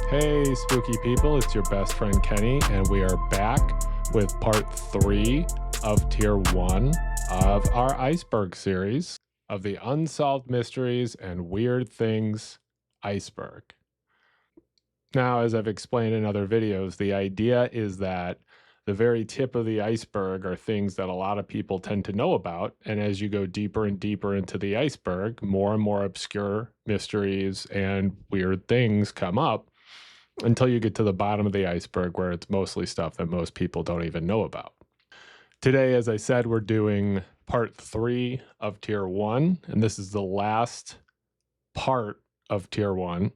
Hey, spooky people, it's your best friend Qenny, and we are back with part 3 of Tier 1 of our Iceberg series of the Unsolved Mysteries and Weird Things Iceberg. Now, as I've explained in other videos, the idea is that the very tip of the iceberg are things that a lot of people tend to know about, and as you go deeper and deeper into the iceberg, more and more obscure mysteries and weird things come up, until you get to the bottom of the iceberg where it's mostly stuff that most people don't even know about. Today, as I said, we're doing part 3 of Tier 1, and this is the last part of Tier 1.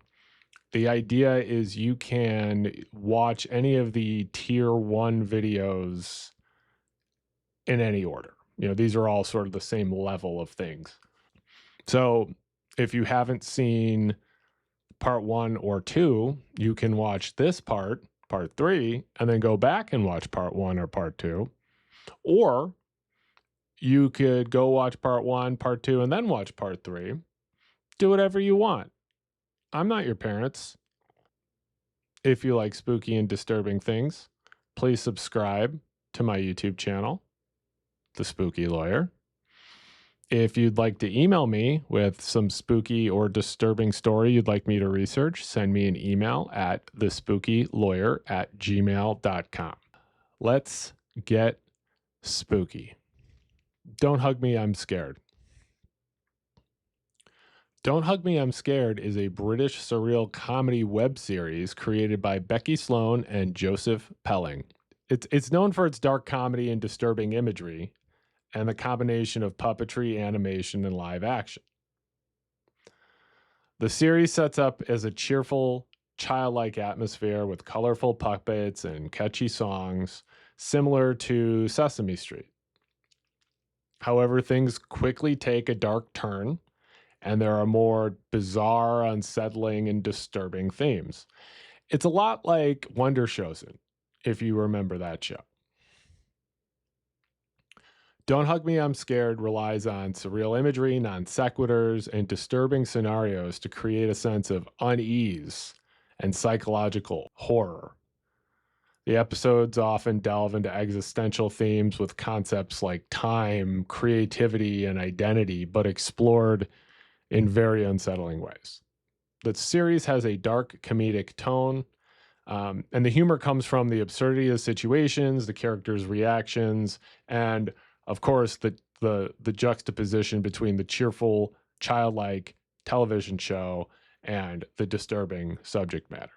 The idea is you can watch any of the Tier 1 videos in any order. You know, these are all sort of the same level of things. So if you haven't seen part 1 or 2, you can watch this part 3, and then go back and watch part 1 or part 2. Or you could go watch part 1, part 2, and then watch part 3. Do whatever you want. I'm not your parents. If you like spooky and disturbing things, please subscribe to my YouTube channel, The Spooky Lawyer. If you'd like to email me with some spooky or disturbing story you'd like me to research, send me an email at thespookylawyer@gmail.com. Let's get spooky. Don't Hug Me, I'm Scared. Don't Hug Me, I'm Scared is a British surreal comedy web series created by Becky Sloan and Joseph Pelling. It's known for its dark comedy and disturbing imagery, and the combination of puppetry, animation, and live action. The series sets up as a cheerful, childlike atmosphere with colorful puppets and catchy songs, similar to Sesame Street. However, things quickly take a dark turn, and there are more bizarre, unsettling, and disturbing themes. It's a lot like Wonder Chosen, if you remember that show. Don't Hug Me, I'm Scared relies on surreal imagery, non sequiturs, and disturbing scenarios to create a sense of unease and psychological horror. The episodes often delve into existential themes with concepts like time, creativity, and identity, but explored in very unsettling ways. The series has a dark comedic tone, and the humor comes from the absurdity of situations, the characters' reactions, and of course, the juxtaposition between the cheerful, childlike television show and the disturbing subject matter.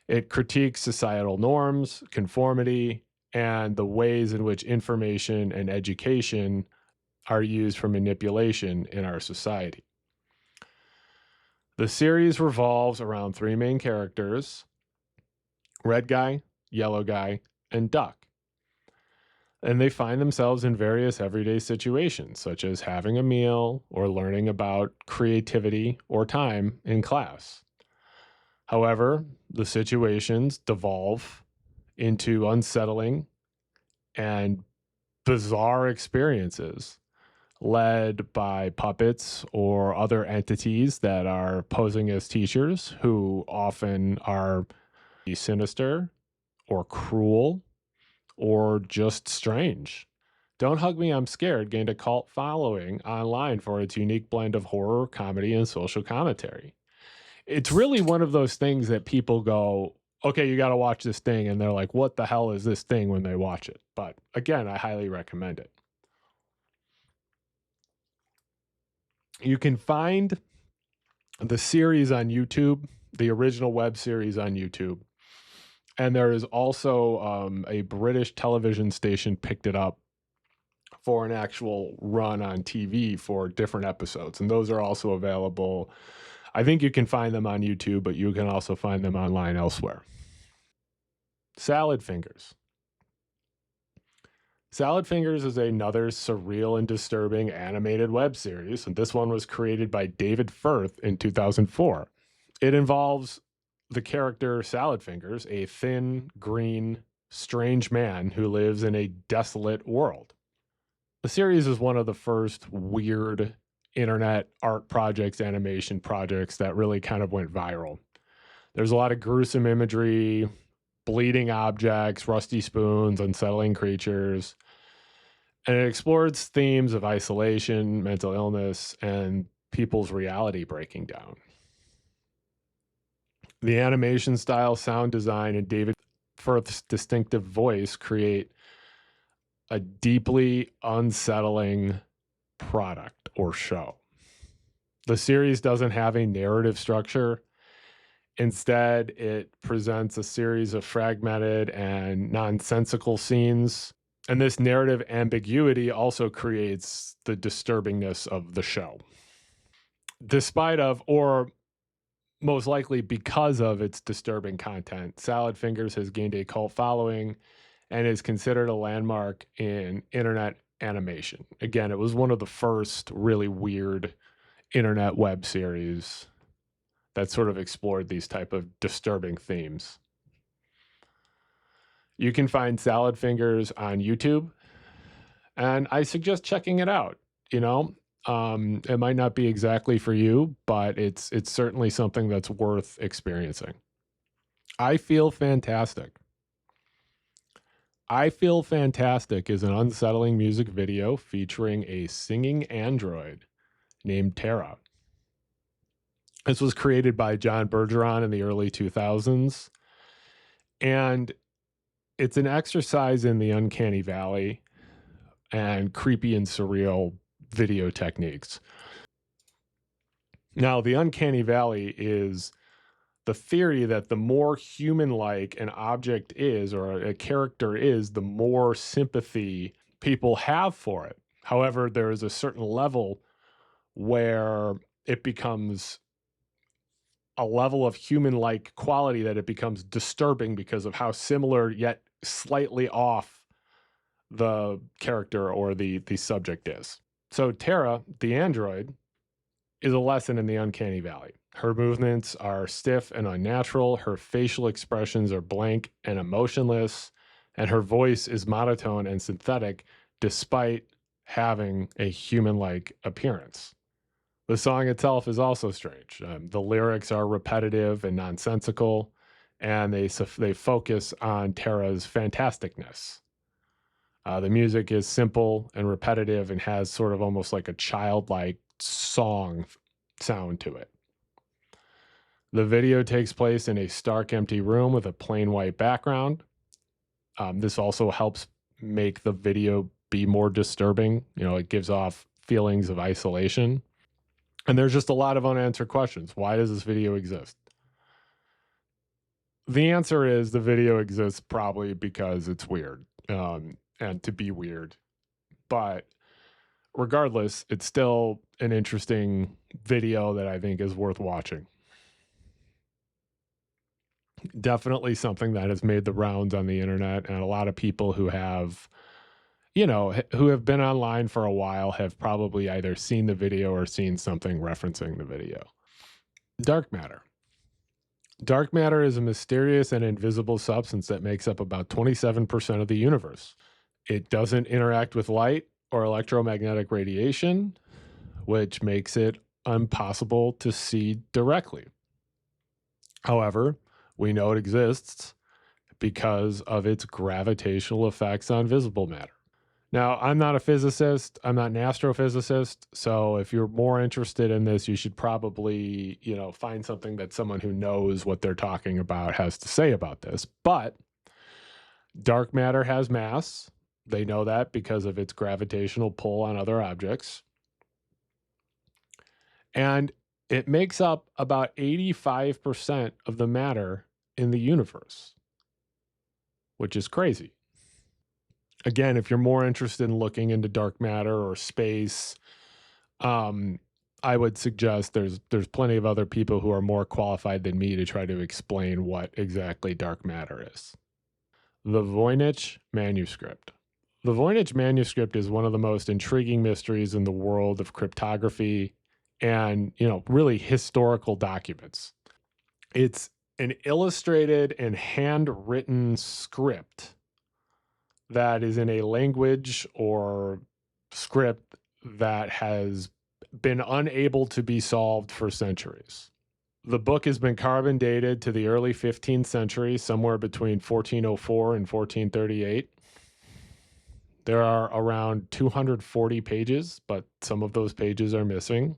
It critiques societal norms, conformity, and the ways in which information and education are used for manipulation in our society. The series revolves around 3 main characters: Red Guy, Yellow Guy, and Duck. And they find themselves in various everyday situations, such as having a meal or learning about creativity or time in class. However, the situations devolve into unsettling and bizarre experiences led by puppets or other entities that are posing as teachers, who often are sinister or cruel or just strange. Don't Hug Me, I'm Scared gained a cult following online for its unique blend of horror, comedy, and social commentary. It's really one of those things that people go, okay, you got to watch this thing, and they're like, what the hell is this thing when they watch it? But again, I highly recommend it. You can find the series on YouTube, the original web series on YouTube. And there is also a British television station picked it up for an actual run on TV for different episodes. And those are also available. I think you can find them on YouTube, but you can also find them online elsewhere. Salad Fingers. Salad Fingers is another surreal and disturbing animated web series, and this one was created by David Firth in 2004. It involves the character Salad Fingers, a thin, green, strange man who lives in a desolate world. The series is one of the first weird internet art projects, animation projects that really kind of went viral. There's a lot of gruesome imagery, bleeding objects, rusty spoons, unsettling creatures. And it explores themes of isolation, mental illness, and people's reality breaking down. The animation style, sound design, and David Firth's distinctive voice create a deeply unsettling product or show. The series doesn't have a narrative structure. Instead, it presents a series of fragmented and nonsensical scenes. And this narrative ambiguity also creates the disturbingness of the show. Despite of, or most likely because of its disturbing content, Salad Fingers has gained a cult following and is considered a landmark in internet animation. Again, it was one of the first really weird internet web series that sort of explored these type of disturbing themes. You can find Salad Fingers on YouTube, and I suggest checking it out. You know, it might not be exactly for you, but it's certainly something that's worth experiencing. I Feel Fantastic. I Feel Fantastic is an unsettling music video featuring a singing android named Terr. This was created by John Bergeron in the early 2000s, and it's an exercise in the uncanny valley and creepy and surreal video techniques. Now, the uncanny valley is the theory that the more human-like an object is or a character is, the more sympathy people have for it. However, there is a certain level where it becomes a level of human-like quality that it becomes disturbing because of how similar yet slightly off the character or the subject is. So Terr, the android, is a lesson in the uncanny valley. Her movements are stiff and unnatural, her facial expressions are blank and emotionless, and her voice is monotone and synthetic despite having a human-like appearance. The song itself is also strange. The lyrics are repetitive and nonsensical, and they focus on Terra's fantasticness. The music is simple and repetitive and has sort of almost like a childlike song sound to it. The video takes place in a stark, empty room with a plain white background. This also helps make the video be more disturbing. You know, it gives off feelings of isolation. And there's just a lot of unanswered questions. Why does this video exist? The answer is the video exists probably because it's weird, and to be weird. But regardless, it's still an interesting video that I think is worth watching. Definitely something that has made the rounds on the internet, and a lot of people who have, you know, who have been online for a while have probably either seen the video or seen something referencing the video. Dark matter. Dark matter is a mysterious and invisible substance that makes up about 27% of the universe. It doesn't interact with light or electromagnetic radiation, which makes it impossible to see directly. However, we know it exists because of its gravitational effects on visible matter. Now, I'm not a physicist, I'm not an astrophysicist, so if you're more interested in this, you should probably, you know, find something that someone who knows what they're talking about has to say about this. But dark matter has mass. They know that because of its gravitational pull on other objects. And it makes up about 85% of the matter in the universe, which is crazy. Again, if you're more interested in looking into dark matter or space, I would suggest there's plenty of other people who are more qualified than me to try to explain what exactly dark matter is. The Voynich Manuscript. The Voynich Manuscript is one of the most intriguing mysteries in the world of cryptography and, you know, really historical documents. It's an illustrated and handwritten script that is in a language or script that has been unable to be solved for centuries. The book has been carbon dated to the early 15th century, somewhere between 1404 and 1438. There are around 240 pages, but some of those pages are missing.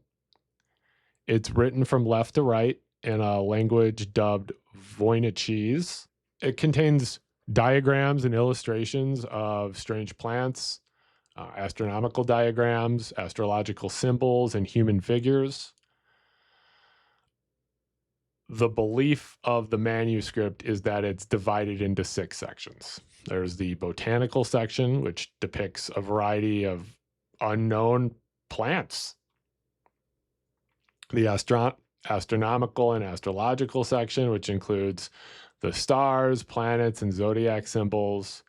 It's written from left to right in a language dubbed Voynichese. It contains diagrams and illustrations of strange plants, astronomical diagrams, astrological symbols, and human figures. The belief of the manuscript is that it's divided into 6 sections. There's the botanical section, which depicts a variety of unknown plants. The astronomical and astrological section, which includes the stars, planets, and zodiac symbols.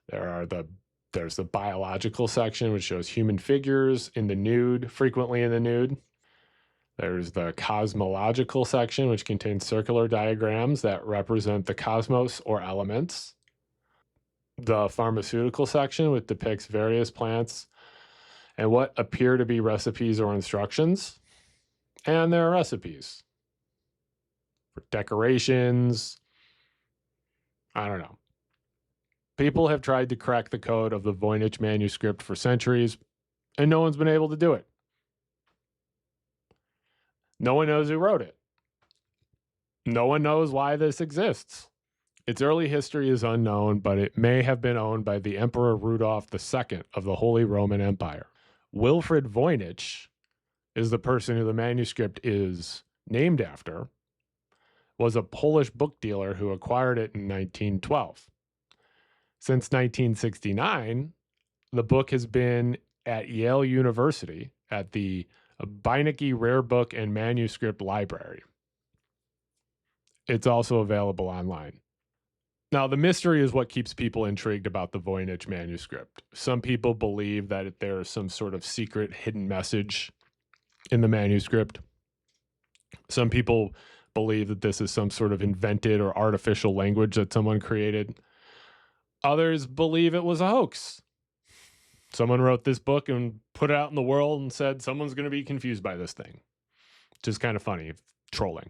There's the biological section, which shows human figures in the nude, frequently in the nude. There's the cosmological section, which contains circular diagrams that represent the cosmos or elements. The pharmaceutical section, which depicts various plants and what appear to be recipes or instructions. And there are recipes for decorations. I don't know. People have tried to crack the code of the Voynich Manuscript for centuries, and no one's been able to do it. No one knows who wrote it. No one knows why this exists. Its early history is unknown, but it may have been owned by the Emperor Rudolf II of the Holy Roman Empire. Wilfrid Voynich is the person who the manuscript is named after, was a Polish book dealer who acquired it in 1912. Since 1969, the book has been at Yale University at the Beinecke Rare Book and Manuscript Library. It's also available online. Now, the mystery is what keeps people intrigued about the Voynich manuscript. Some people believe that there is some sort of secret hidden message in the manuscript. Some people believe that this is some sort of invented or artificial language that someone created. Others believe it was a hoax. Someone wrote this book and put it out in the world and said someone's going to be confused by this thing, which is kind of funny, trolling.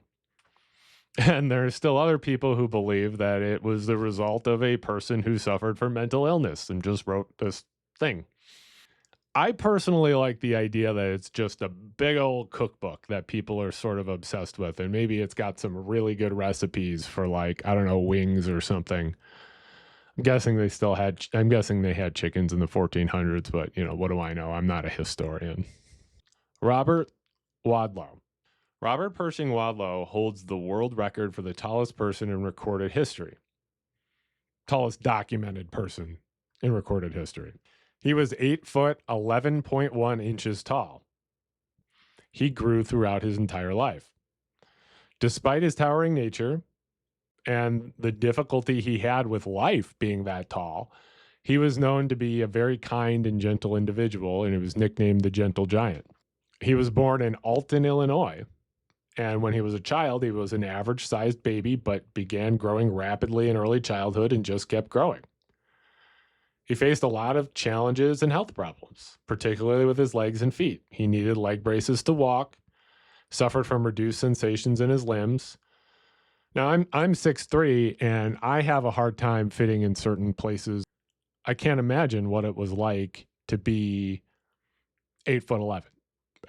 And there are still other people who believe that it was the result of a person who suffered from mental illness and just wrote this thing. I personally like the idea that it's just a big old cookbook that people are sort of obsessed with, and maybe it's got some really good recipes for, like, I don't know, wings or something. I'm guessing they had chickens in the 1400s, but, you know, what do I know? I'm not a historian. Robert Wadlow. Robert Pershing Wadlow holds the world record for the tallest person in recorded history. Tallest documented person in recorded history. He was 8 foot, 11.1 inches tall. He grew throughout his entire life. Despite his towering nature and the difficulty he had with life being that tall, he was known to be a very kind and gentle individual, and he was nicknamed the Gentle Giant. He was born in Alton, Illinois. And when he was a child, he was an average-sized baby, but began growing rapidly in early childhood and just kept growing. He faced a lot of challenges and health problems, particularly with his legs and feet. He needed leg braces to walk, suffered from reduced sensations in his limbs. Now, I'm 6'3", and I have a hard time fitting in certain places. I can't imagine what it was like to be 8'11".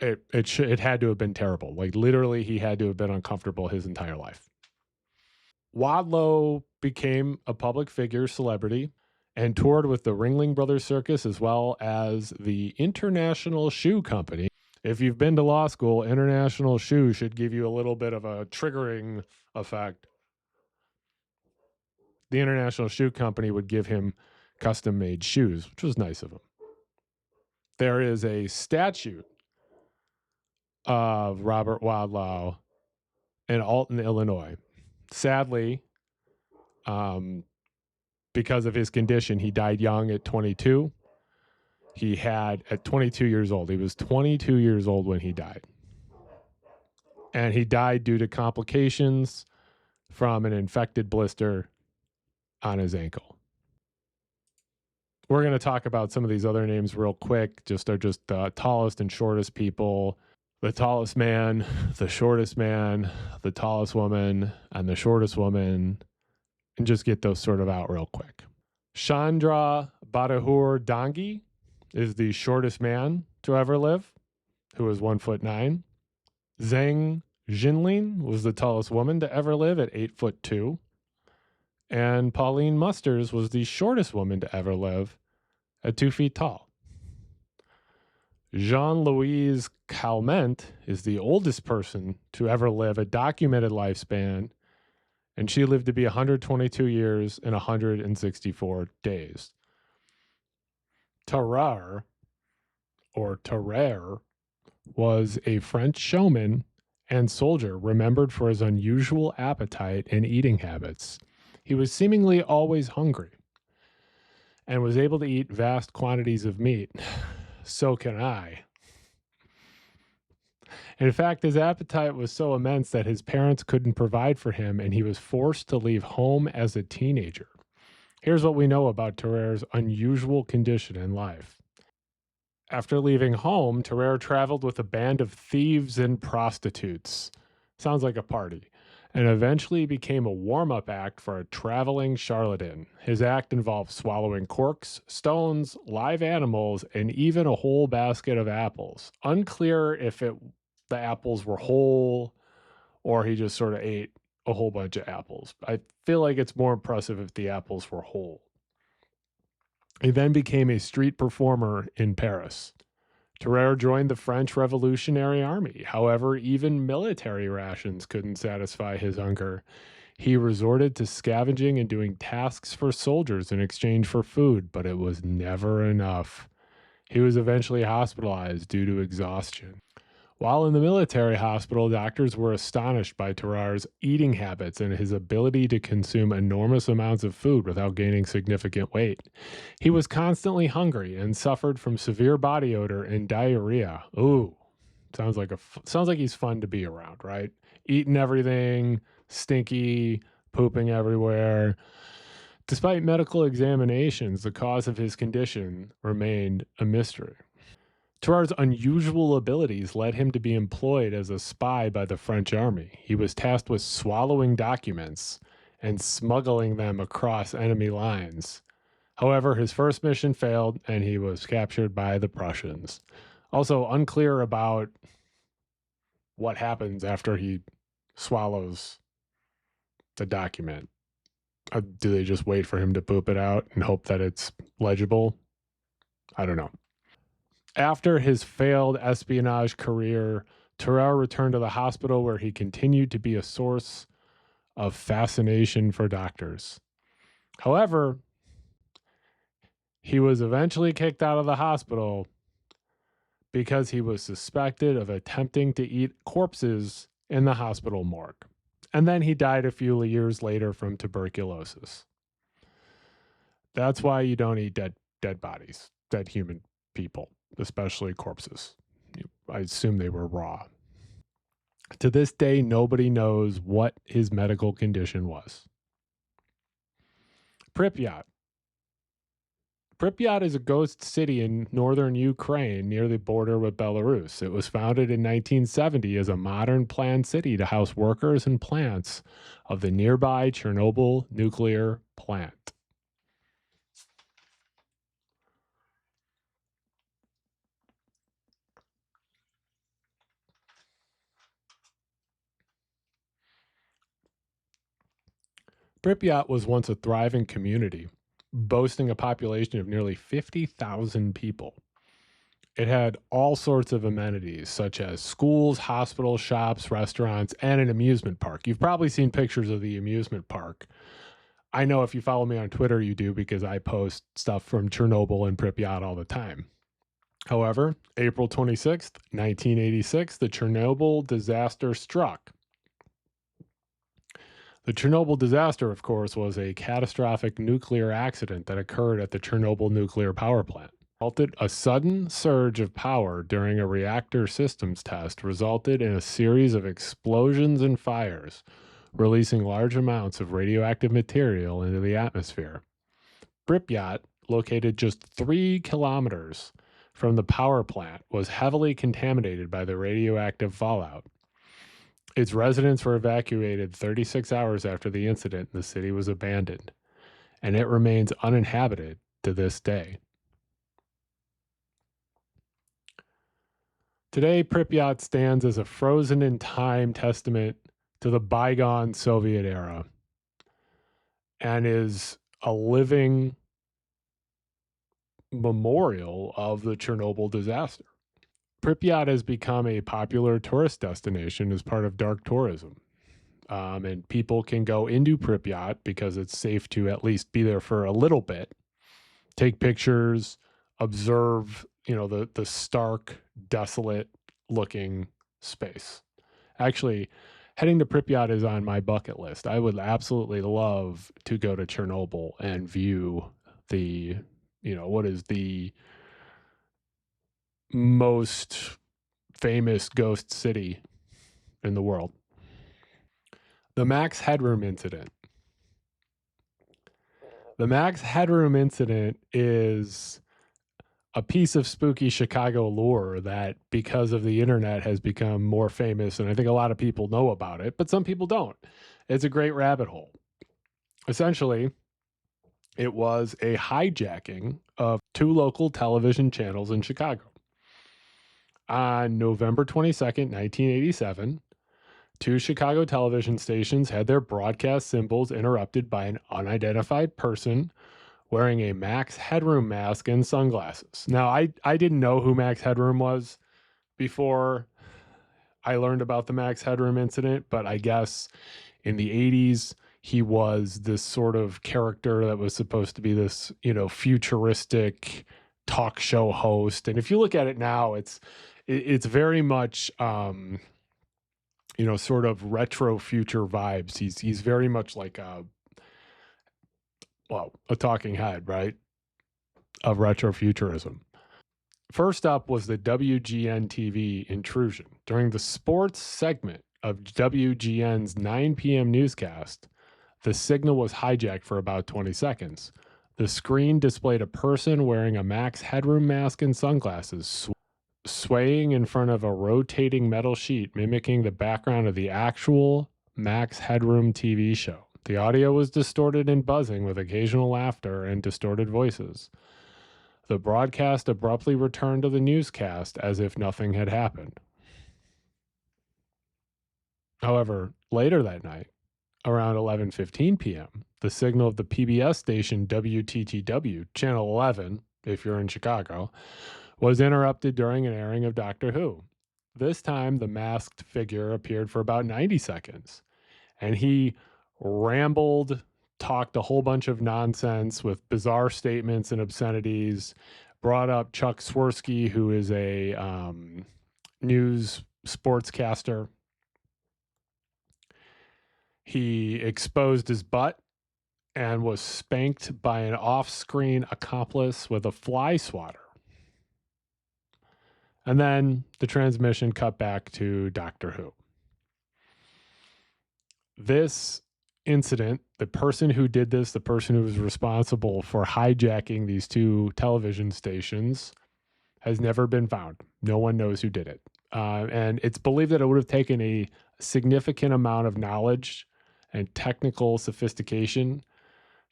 It had to have been terrible. Like, literally, he had to have been uncomfortable his entire life. Wadlow became a public figure celebrity and toured with the Ringling Brothers Circus as well as the International Shoe Company. If you've been to law school, International Shoe should give you a little bit of a triggering effect. The International Shoe Company would give him custom-made shoes, which was nice of him. There is a statue of Robert Wadlow in Alton, Illinois. Sadly, because of his condition, he died young at 22. At 22 years old, he was 22 years old when he died. And he died due to complications from an infected blister on his ankle. We're going to talk about some of these other names real quick. They're just the tallest and shortest people. the tallest man, the shortest man, the tallest woman, and the shortest woman, and just get those sort of out real quick. Chandra Bahadur Dangi is the shortest man to ever live, who is 1'9". Zeng Jiinlian was the tallest woman to ever live at 8'2". And Pauline Musters was the shortest woman to ever live at 2 feet tall. Jeanne-Louise Calment is the oldest person to ever live a documented lifespan, and she lived to be 122 years and 164 days. Tarrare, or Terror, was a French showman and soldier remembered for his unusual appetite and eating habits. He was seemingly always hungry and was able to eat vast quantities of meat. So can I. In fact, his appetite was so immense that his parents couldn't provide for him, and he was forced to leave home as a teenager. Here's what we know about Tarrare's unusual condition in life. After leaving home, Terror traveled with a band of thieves and prostitutes. Sounds like a party. And eventually became a warm-up act for a traveling charlatan. His act involved swallowing corks, stones, live animals, and even a whole basket of apples. Unclear if the apples were whole or he just sort of ate a whole bunch of apples. I feel like it's more impressive if the apples were whole. He then became a street performer in Paris. Tarrare joined the French Revolutionary Army. However, even military rations couldn't satisfy his hunger. He resorted to scavenging and doing tasks for soldiers in exchange for food, but it was never enough. He was eventually hospitalized due to exhaustion. While in the military hospital, doctors were astonished by Tarrare's eating habits and his ability to consume enormous amounts of food without gaining significant weight. He was constantly hungry and suffered from severe body odor and diarrhea. Ooh, sounds like he's fun to be around, right? Eating everything, stinky, pooping everywhere. Despite medical examinations, the cause of his condition remained a mystery. Tarrare's unusual abilities led him to be employed as a spy by the French army. He was tasked with swallowing documents and smuggling them across enemy lines. However, his first mission failed and he was captured by the Prussians. Also unclear about what happens after he swallows the document. Do they just wait for him to poop it out and hope that it's legible? I don't know. After his failed espionage career, Terror returned to the hospital where he continued to be a source of fascination for doctors. However, he was eventually kicked out of the hospital because he was suspected of attempting to eat corpses in the hospital morgue. And then he died a few years later from tuberculosis. That's why you don't eat dead bodies, dead human people, especially corpses. I assume they were raw. To this day, nobody knows what his medical condition was. Pripyat. Pripyat is a ghost city in northern Ukraine near the border with Belarus. It was founded in 1970 as a modern planned city to house workers and plants of the nearby Chernobyl nuclear plant. Pripyat was once a thriving community, boasting a population of nearly 50,000 people. It had all sorts of amenities, such as schools, hospitals, shops, restaurants, and an amusement park. You've probably seen pictures of the amusement park. I know if you follow me on Twitter, you do, because I post stuff from Chernobyl and Pripyat all the time. However, April 26th, 1986, the Chernobyl disaster struck. The Chernobyl disaster, of course, was a catastrophic nuclear accident that occurred at the Chernobyl nuclear power plant. A sudden surge of power during a reactor systems test resulted in a series of explosions and fires, releasing large amounts of radioactive material into the atmosphere. Pripyat, located just 3 kilometers from the power plant was heavily contaminated by the radioactive fallout. Its residents were evacuated 36 hours after the incident, and the city was abandoned, and it remains uninhabited to this day. Today, Pripyat stands as a frozen in time testament to the bygone Soviet era and is a living memorial of the Chernobyl disaster. Pripyat has become a popular tourist destination as part of dark tourism. And people can go into Pripyat because it's safe to at least be there for a little bit, take pictures, observe, the stark, desolate looking space. Actually, heading to Pripyat is on my bucket list. I would absolutely love to go to Chernobyl and view the, what is the most famous ghost city in the world. The Max Headroom Incident. The Max Headroom Incident is a piece of spooky Chicago lore that, because of the internet, has become more famous, and I think a lot of people know about it, but some people don't. It's a great rabbit hole. Essentially, it was a hijacking of two local television channels in Chicago. On November 22nd, 1987, two Chicago television stations had their broadcast symbols interrupted by an unidentified person wearing a Max Headroom mask and sunglasses. Now, I didn't know who Max Headroom was before I learned about the Max Headroom incident, but I guess in the 80s, he was this sort of character that was supposed to be this, futuristic talk show host. And if you look at it now, it's very much, sort of retro future vibes. He's very much like a talking head, right, of retrofuturism. First up was the WGN TV intrusion. During the sports segment of WGN's 9 p.m. newscast, the signal was hijacked for about 20 seconds. The screen displayed a person wearing a Max Headroom mask and sunglasses, swaying in front of a rotating metal sheet, mimicking the background of the actual Max Headroom TV show. The audio was distorted and buzzing with occasional laughter and distorted voices. The broadcast abruptly returned to the newscast as if nothing had happened. However, later that night, around 11:15 p.m., the signal of the PBS station WTTW, Channel 11, if you're in Chicago, was interrupted during an airing of Doctor Who. This time, the masked figure appeared for about 90 seconds, and he rambled, talked a whole bunch of nonsense with bizarre statements and obscenities, brought up Chuck Swirsky, who is a news sportscaster. He exposed his butt and was spanked by an off-screen accomplice with a fly swatter. And then the transmission cut back to Doctor Who. This incident, the person who did this, the person who was responsible for hijacking these two television stations, has never been found. No one knows who did it. And it's believed that it would have taken a significant amount of knowledge and technical sophistication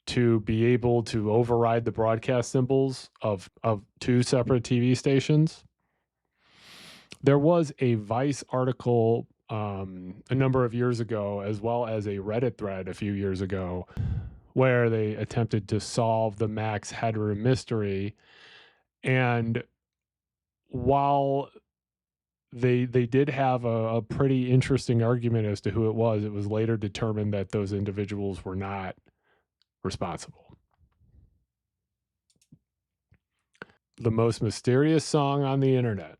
to be able to override the broadcast symbols of two separate TV stations. There was a Vice article a number of years ago, as well as a Reddit thread a few years ago, where they attempted to solve the Max Headroom mystery. And while they did have a pretty interesting argument as to who it was later determined that those individuals were not responsible. The most mysterious song on the internet.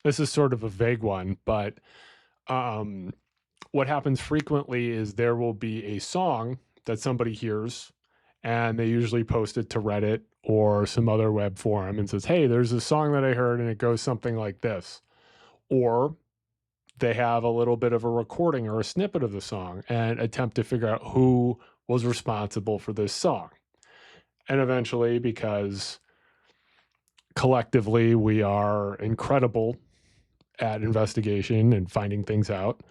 This is sort of a vague one, but what happens frequently is there will be a song that somebody hears, and they usually post it to Reddit or some other web forum and says, hey, there's a song that I heard and it goes something like this. Or they have a little bit of a recording or a snippet of the song and attempt to figure out who was responsible for this song. And eventually, because collectively, we are incredible at investigation and finding things out.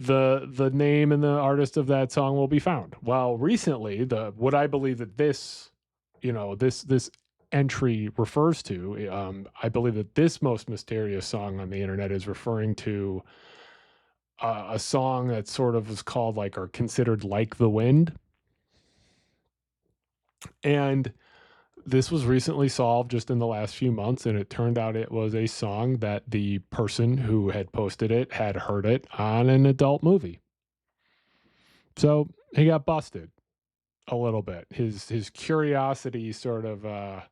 The name and the artist of that song will be found. Well, recently, what I believe that this entry refers to, I believe that this most mysterious song on the internet is referring to a song that sort of was called like, or considered like the wind. And this was recently solved just in the last few months, and it turned out it was a song that the person who had posted it had heard it on an adult movie. So he got busted a little bit. His curiosity sort of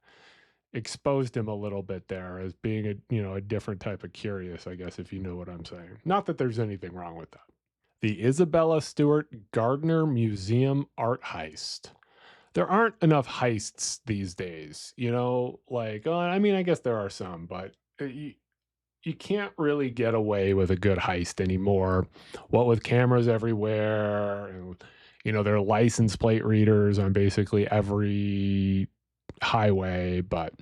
exposed him a little bit there as being a different type of curious, I guess, if you know what I'm saying. Not that there's anything wrong with that. The Isabella Stewart Gardner Museum Art Heist. There aren't enough heists these days, I mean, I guess there are some, but you can't really get away with a good heist anymore. What with cameras everywhere, and there are license plate readers on basically every highway. But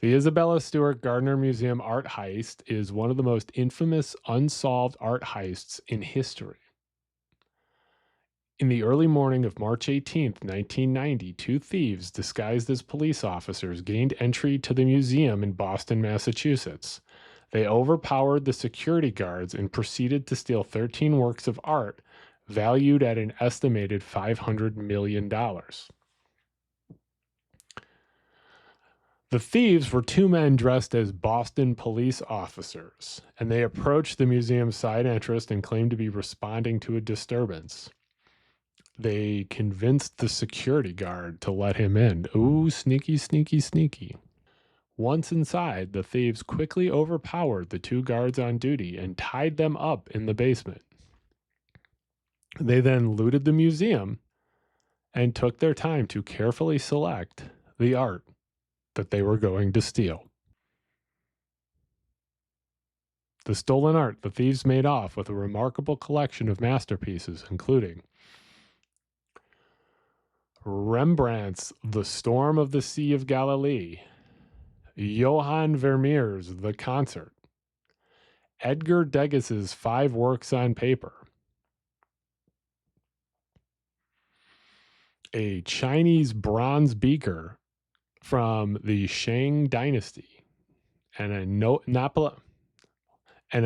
the Isabella Stewart Gardner Museum art heist is one of the most infamous unsolved art heists in history. In the early morning of March 18th, 1990, two thieves disguised as police officers gained entry to the museum in Boston, Massachusetts. They overpowered the security guards and proceeded to steal 13 works of art valued at an estimated $500 million. The thieves were two men dressed as Boston police officers, and they approached the museum's side entrance and claimed to be responding to a disturbance. They convinced the security guard to let him in. Ooh, sneaky, sneaky, sneaky. Once inside, the thieves quickly overpowered the two guards on duty and tied them up in the basement. They then looted the museum and took their time to carefully select the art that they were going to steal. The stolen art, the thieves made off with a remarkable collection of masterpieces, including Rembrandt's The Storm of the Sea of Galilee, Johann Vermeer's The Concert, Edgar Degas's 5 works on paper, a Chinese bronze beaker from the Shang Dynasty, and a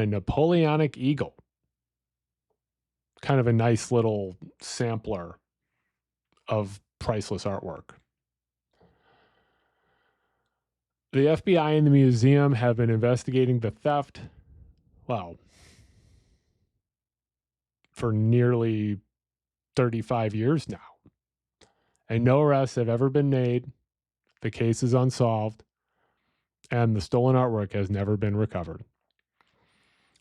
Napoleonic eagle. Kind of a nice little sampler of priceless artwork. The FBI and the museum have been investigating the theft, for nearly 35 years now. And no arrests have ever been made. The case is unsolved, and the stolen artwork has never been recovered.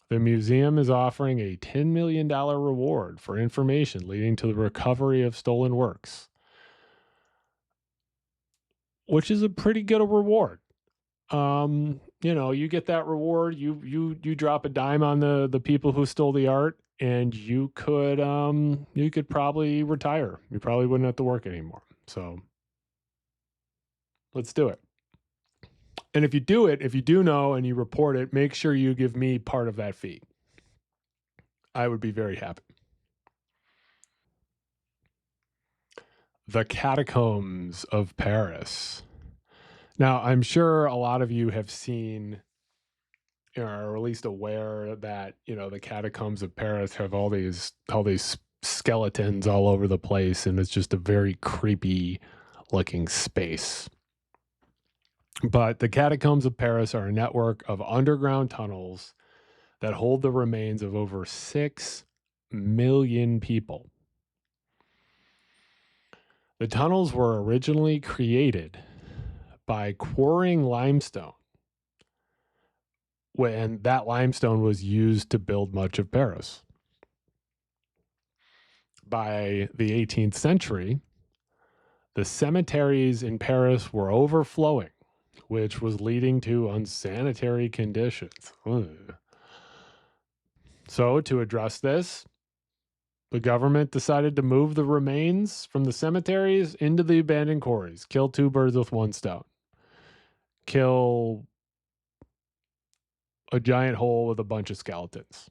The museum is offering a $10 million reward for information leading to the recovery of stolen works, which is a pretty good reward. You get that reward, you drop a dime on the people who stole the art, and you could probably retire. You probably wouldn't have to work anymore. So let's do it. And if you do know and you report it, make sure you give me part of that fee. I would be very happy. The Catacombs of Paris. Now, I'm sure a lot of you have seen, or at least aware that, the Catacombs of Paris have all these skeletons all over the place, and it's just a very creepy looking space. But the Catacombs of Paris are a network of underground tunnels that hold the remains of over 6 million people. The tunnels were originally created by quarrying limestone, when that limestone was used to build much of Paris. By the 18th century, the cemeteries in Paris were overflowing, which was leading to unsanitary conditions. Ugh. So, to address this, the government decided to move the remains from the cemeteries into the abandoned quarries. Kill 2 birds with 1 stone. kill a giant hole with a bunch of skeletons.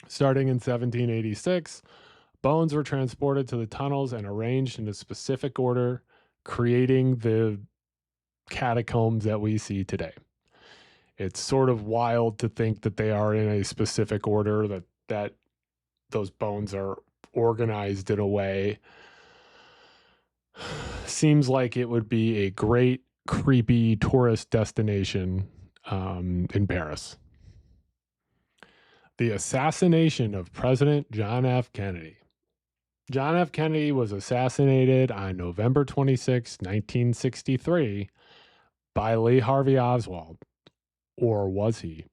Starting in 1786, bones were transported to the tunnels and arranged in a specific order, creating the catacombs that we see today. It's sort of wild to think that they are in a specific order, that those bones are organized in a way. Seems like it would be a great, creepy tourist destination in Paris. The assassination of President John F. Kennedy. John F. Kennedy was assassinated on November 26, 1963, by Lee Harvey Oswald. Or was he?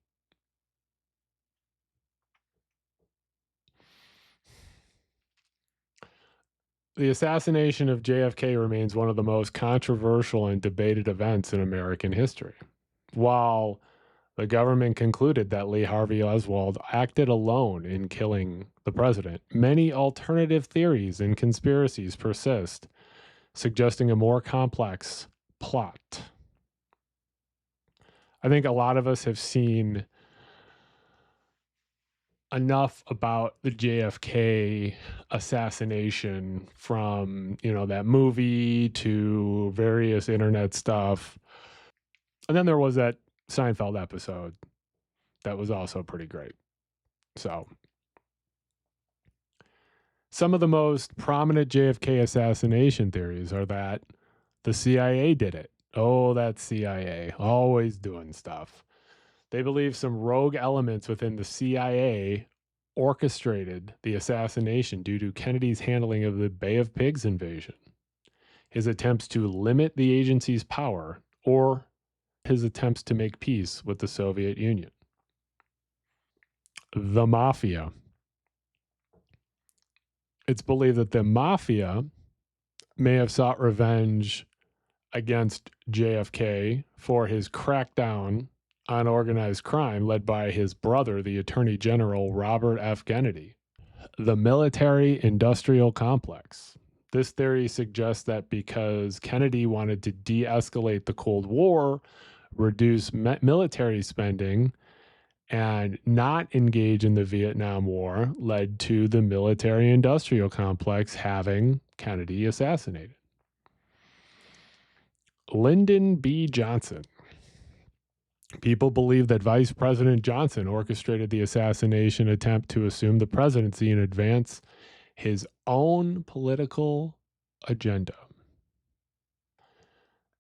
The assassination of JFK remains one of the most controversial and debated events in American history. While the government concluded that Lee Harvey Oswald acted alone in killing the president, many alternative theories and conspiracies persist, suggesting a more complex plot. I think a lot of us have seen enough about the JFK assassination, from, that movie to various internet stuff. And then there was that Seinfeld episode that was also pretty great. So some of the most prominent JFK assassination theories are that the CIA did it. Oh, that CIA, always doing stuff. They believe some rogue elements within the CIA orchestrated the assassination due to Kennedy's handling of the Bay of Pigs invasion, his attempts to limit the agency's power, or his attempts to make peace with the Soviet Union. The Mafia. It's believed that the Mafia may have sought revenge against JFK for his crackdown on organized crime led by his brother, the Attorney General Robert F. Kennedy. The military-industrial complex. This theory suggests that because Kennedy wanted to de-escalate the Cold War, reduce military spending, and not engage in the Vietnam War, led to the military-industrial complex having Kennedy assassinated. Lyndon B. Johnson. People believe that Vice President Johnson orchestrated the assassination attempt to assume the presidency and advance his own political agenda.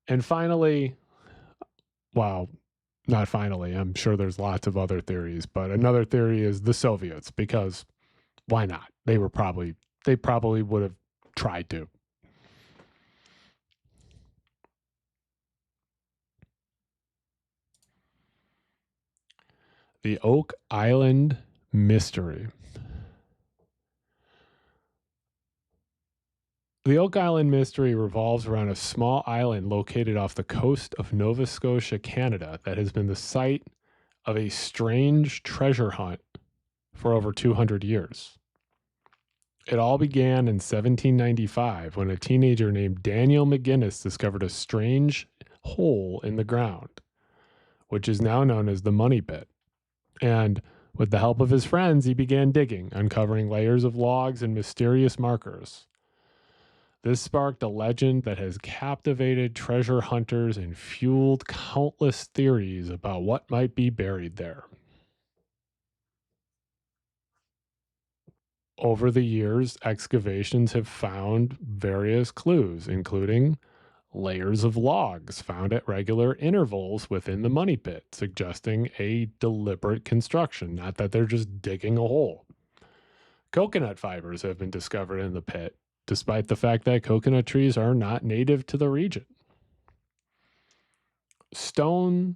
And finally, not finally, I'm sure there's lots of other theories, but another theory is the Soviets, because why not? They probably would have tried to. The Oak Island Mystery. The Oak Island Mystery revolves around a small island located off the coast of Nova Scotia, Canada, that has been the site of a strange treasure hunt for over 200 years. It all began in 1795 when a teenager named Daniel McGinnis discovered a strange hole in the ground, which is now known as the Money Pit. And with the help of his friends, he began digging, uncovering layers of logs and mysterious markers. This sparked a legend that has captivated treasure hunters and fueled countless theories about what might be buried there. Over the years, excavations have found various clues, including layers of logs found at regular intervals within the money pit, suggesting a deliberate construction, not that they're just digging a hole. Coconut fibers have been discovered in the pit, despite the fact that coconut trees are not native to the region. Stones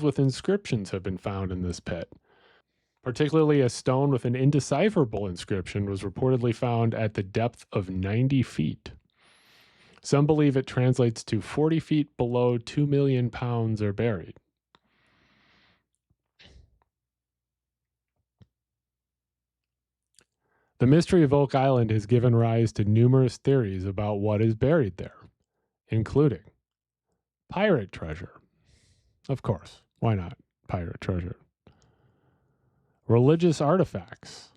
with inscriptions have been found in this pit. Particularly a stone with an indecipherable inscription was reportedly found at the depth of 90 feet. Some believe it translates to 40 feet below 2 million pounds are buried. The mystery of Oak Island has given rise to numerous theories about what is buried there, including Pirate treasure. Of course. Why not? Pirate treasure. Religious artifacts.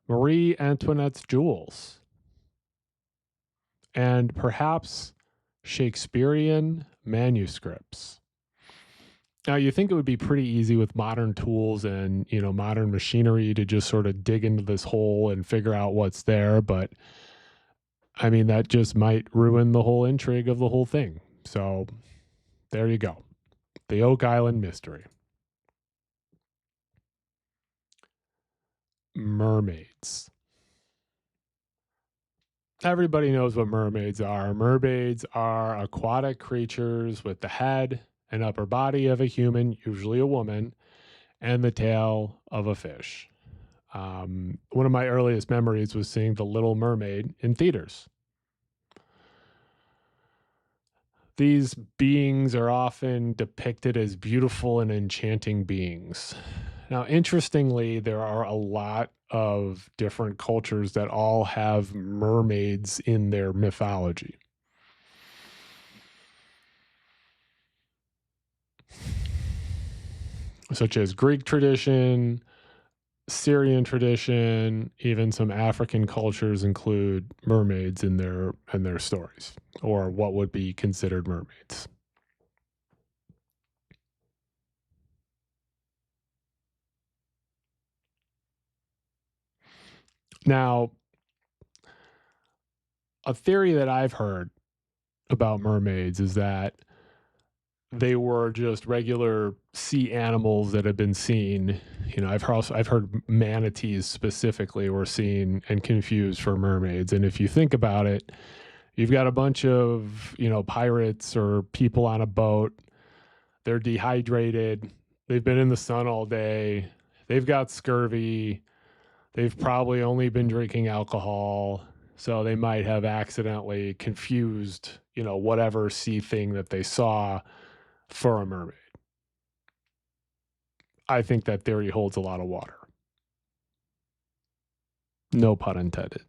Marie Antoinette's jewels. And perhaps Shakespearean manuscripts. Now, you think it would be pretty easy with modern tools and, modern machinery to just sort of dig into this hole and figure out what's there. But, I mean, that just might ruin the whole intrigue of the whole thing. So, there you go. The Oak Island Mystery. Mermaids. Everybody knows what mermaids are. Mermaids are aquatic creatures with the head and upper body of a human, usually a woman, and the tail of a fish. One of my earliest memories was seeing The Little Mermaid in theaters. These beings are often depicted as beautiful and enchanting beings. Now, interestingly, there are a lot of different cultures that all have mermaids in their mythology. Such as Greek tradition, Syrian tradition, even some African cultures include mermaids in their stories, or what would be considered mermaids. Now, a theory that I've heard about mermaids is that they were just regular sea animals that have been seen. I've heard manatees specifically were seen and confused for mermaids. And if you think about it, you've got a bunch of, pirates or people on a boat. They're dehydrated. They've been in the sun all day. They've got scurvy. They've probably only been drinking alcohol. So they might have accidentally confused, whatever sea thing that they saw for a mermaid. I think that theory holds a lot of water. No pun intended.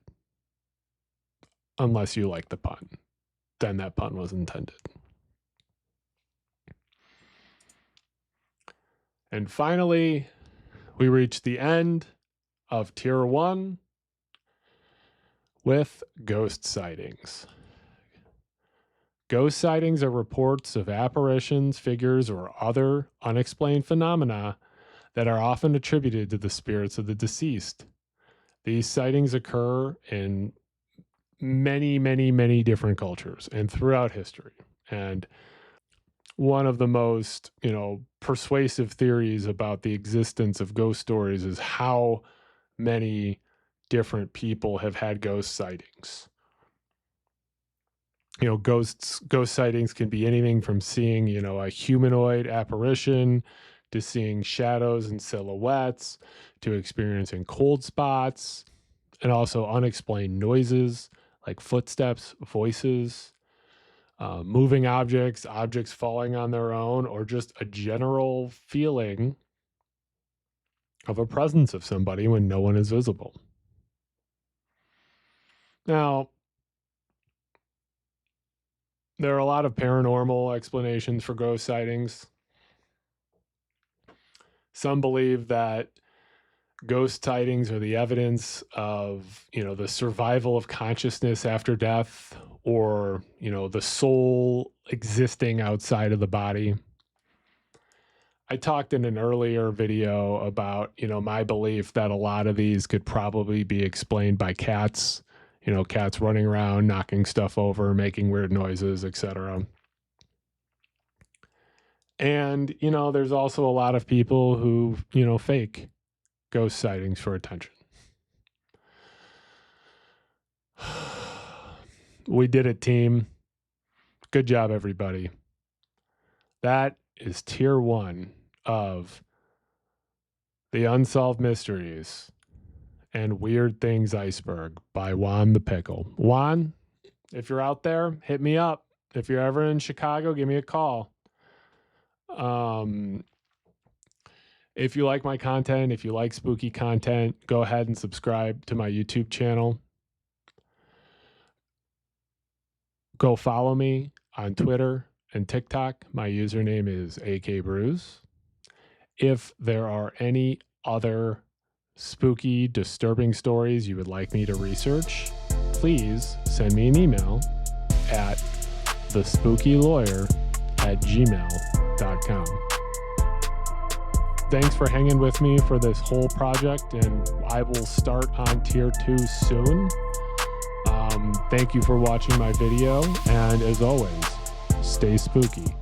Unless you like the pun. Then that pun was intended. And finally, we reach the end of Tier 1 with ghost sightings. Ghost sightings are reports of apparitions, figures, or other unexplained phenomena that are often attributed to the spirits of the deceased. These sightings occur in many, many, many different cultures and throughout history. And one of the most, persuasive theories about the existence of ghost stories is how many different people have had ghost sightings. Ghost sightings can be anything from seeing, a humanoid apparition to seeing shadows and silhouettes to experiencing cold spots and also unexplained noises like footsteps, voices, moving objects falling on their own, or just a general feeling of a presence of somebody when no one is visible. Now, there are a lot of paranormal explanations for ghost sightings. Some believe that ghost sightings are the evidence of, the survival of consciousness after death, or, the soul existing outside of the body. I talked in an earlier video about, my belief that a lot of these could probably be explained by cats, cats running around, knocking stuff over, making weird noises, etc. And, there's also a lot of people who, fake ghost sightings for attention. We did it, team. Good job, everybody. That is Tier 1 of The Unsolved Mysteries and Weird Things Iceberg by JuanThePickle. Juan, if you're out there, hit me up. If you're ever in Chicago, give me a call. If you like my content, if you like spooky content, go ahead and subscribe to my YouTube channel. Go follow me on Twitter and TikTok, my username is akbruce. If there are any other spooky, disturbing stories you would like me to research, please send me an email at thespookylawyer@gmail.com. Thanks for hanging with me for this whole project, and I will start on Tier 2 soon. Thank you for watching my video, and as always, stay spooky.